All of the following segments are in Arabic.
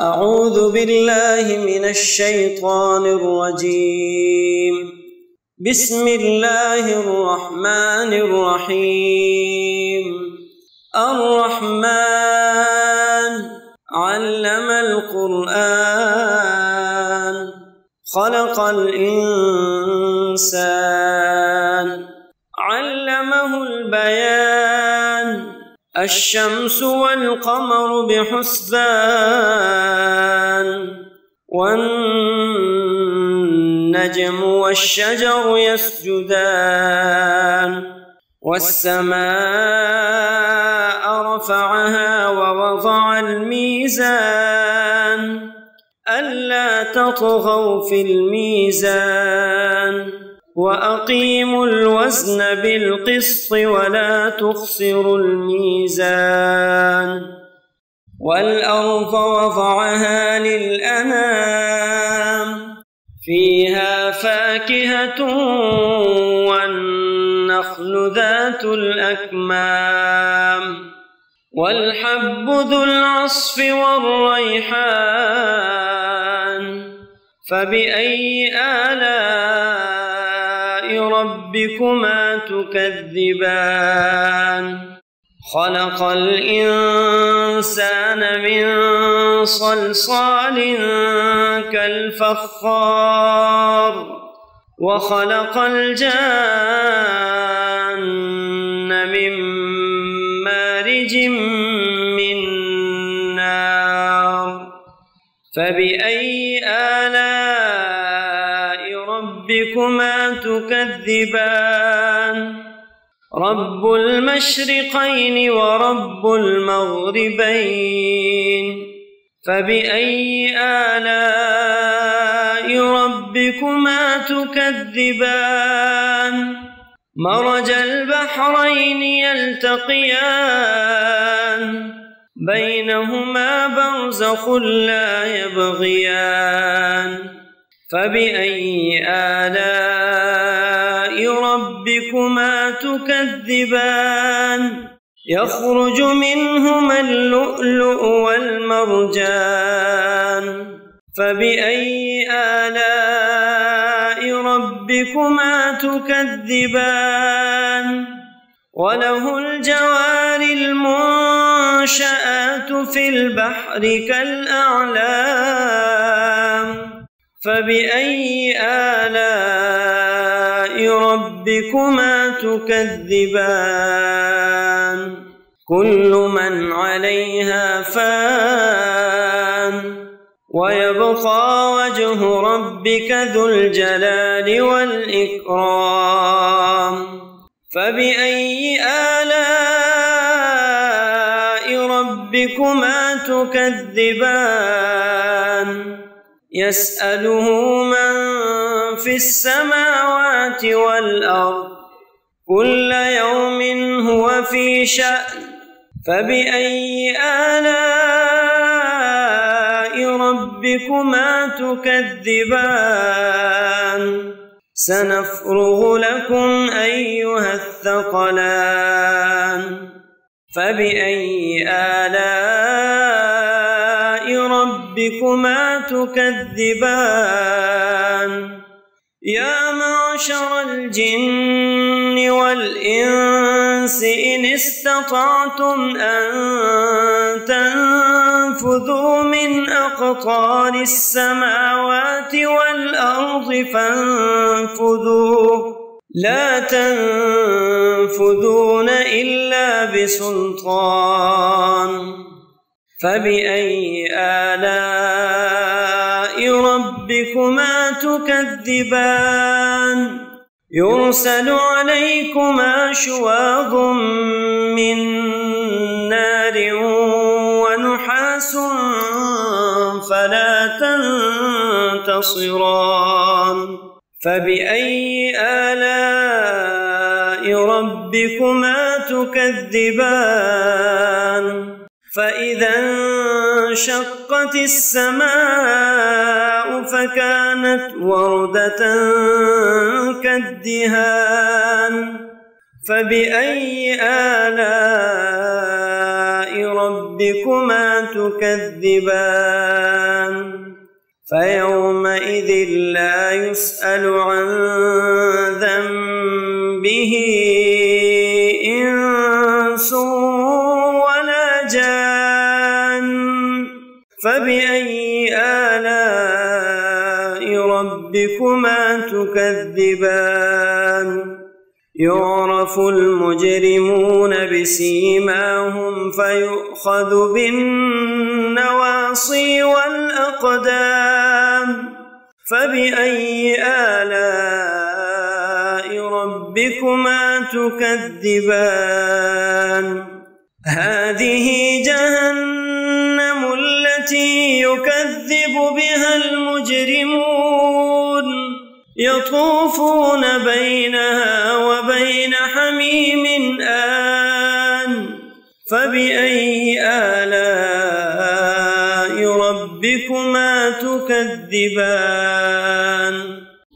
أعوذ بالله من الشيطان الرجيم. بسم الله الرحمن الرحيم. الرحمن علم القرآن خلق الإنسان علمه البيان الشمس والقمر بحسبان والنجم والشجر يسجدان والسماء رفعها ووضع الميزان ألا تطغوا في الميزان وأقيموا الوزن بالقسط ولا تخسروا الميزان والأرض وضعها للأنام فيها فاكهة والنخل ذات الأكمام والحب ذو العصف والريحان فبأي آلاء ربكما تكذبان خلق الإنسان من صلصال كالفخار وخلق الجان من مارج من نار فبأي آلاء ربكما تكذبان رب المشرقين ورب المغربين فبأي آلاء ربكما تكذبان مرج البحرين يلتقيان بينهما برزخ لا يبغيان فبأي آلاء ربكما تكذبان يخرج منهما اللؤلؤ والمرجان فبأي آلاء ربكما تكذبان وله الجوار المنشآت في البحر كالأعلام فبأي آلاء ربكما تكذبان كل من عليها فان ويبقى وجه ربك ذو الجلال والإكرام فبأي آلاء ربكما تكذبان يسأله من في السماوات والأرض كل يوم هو في شأن فبأي آلاء ربكما تكذبان سنفرغ لكم أيها الثقلان فبأي آلاء ربكما تكذبان يا معشر الجن والإنس إن استطعتم أن تنفذوا من أقطار السماوات والأرض فانفذوا لا تنفذون إلا بسلطان فبأي آلاء ربكما تكذبان يرسل عليكما شواظ من نار ونحاس فلا تنتصران فبأي آلاء ربكما تكذبان فإذا انشقت السماء فكانت وردة كالدهان فبأي آلاء ربكما ربكما تكذبان فيومئذ لا يسأل عن ذنبه إنس ولا جان فبأي آلاء ربكما تكذبان يعرف المجرمون بسيماهم فيؤخذ بالنواصي والأقدام فبأي آلاء ربكما تكذبان هذه جهنم التي يكذب بها المجرمون يطوفون بينها وبين حميم آن فبأي آلاء ربكما تكذبان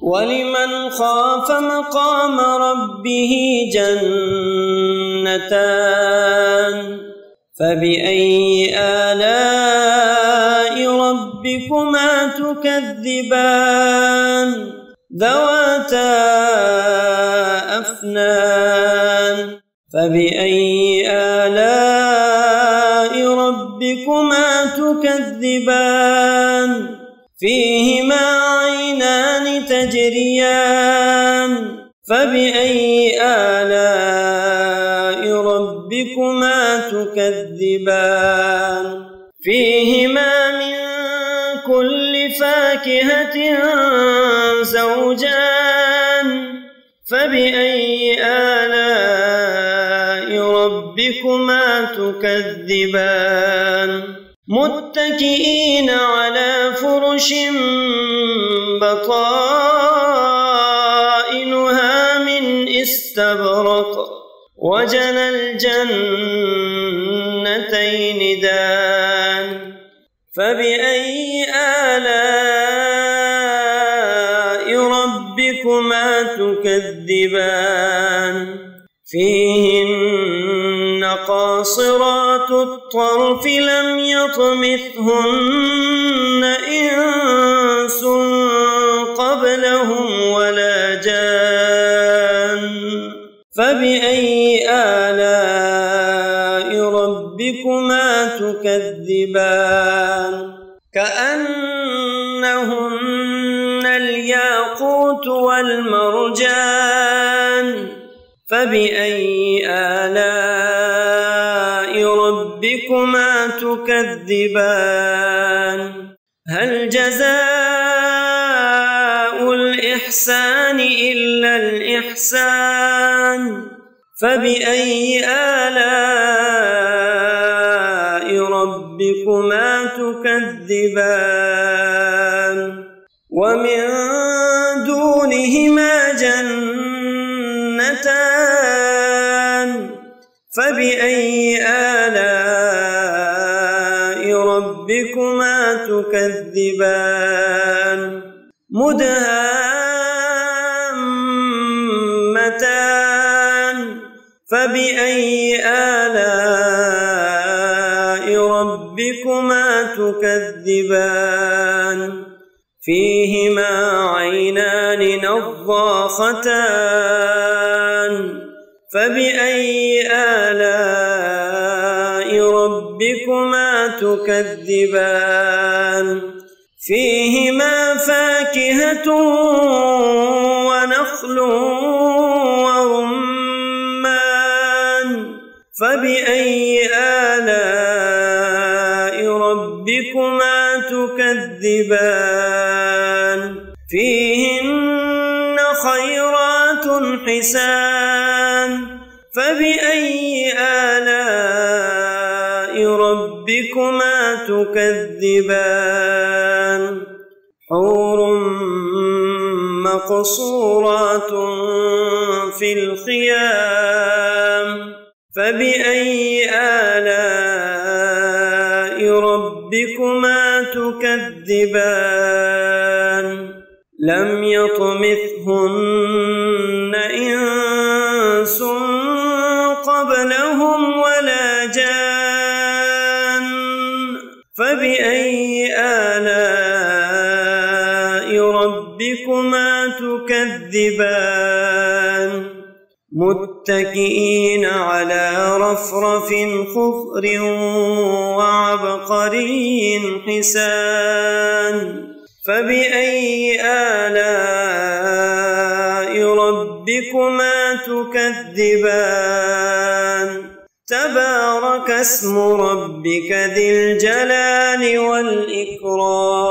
ولمن خاف مقام ربه جنتان فبأي آلاء ربكما تكذبان ذواتا أفنان فبأي آلاء ربكما تكذبان فيهما عينان تجريان فبأي آلاء ربكما تكذبان فيهما من كل فاكهة زوجان فبأي آلاء ربكما تكذبان متكئين على فرش بطائنها من استبرق وجنى الجنتين دان فبأي آلاء ربكما تكذبان فيهن قاصرات الطرف لم يطمثهن إنس قبلهم ولا جان فبأي آلاء ربكما تكذبان كأنهن الياقوت والمرجان فبأي آلاء ربكما تكذبان هل جزاء الإحسان إلا الإحسان فبأي آلاء ربكما تكذبان ومن دونهما جنتان فبأي آلاء ربكما تكذبان مدهامتان فبأي آلاء ربكما تكذبان فيهما عينان نضاختان فبأي آلاء ربكما تكذبان فيهما فاكهة ونخل ورمان فبأي آلاء ربكما تكذبان فيهن خيرات حسان فبأي آلاء ربكما تكذبان حور مقصورات في الخيام فبأي آلاء ربكما تكذبان لم يطمثهن إنس قبلهم ولا جان ربكما تكذبان متكئين على رفرف خضر وعبقري حسان فبأي آلاء ربكما تكذبان تبارك اسم ربك ذي الجلال والإكرام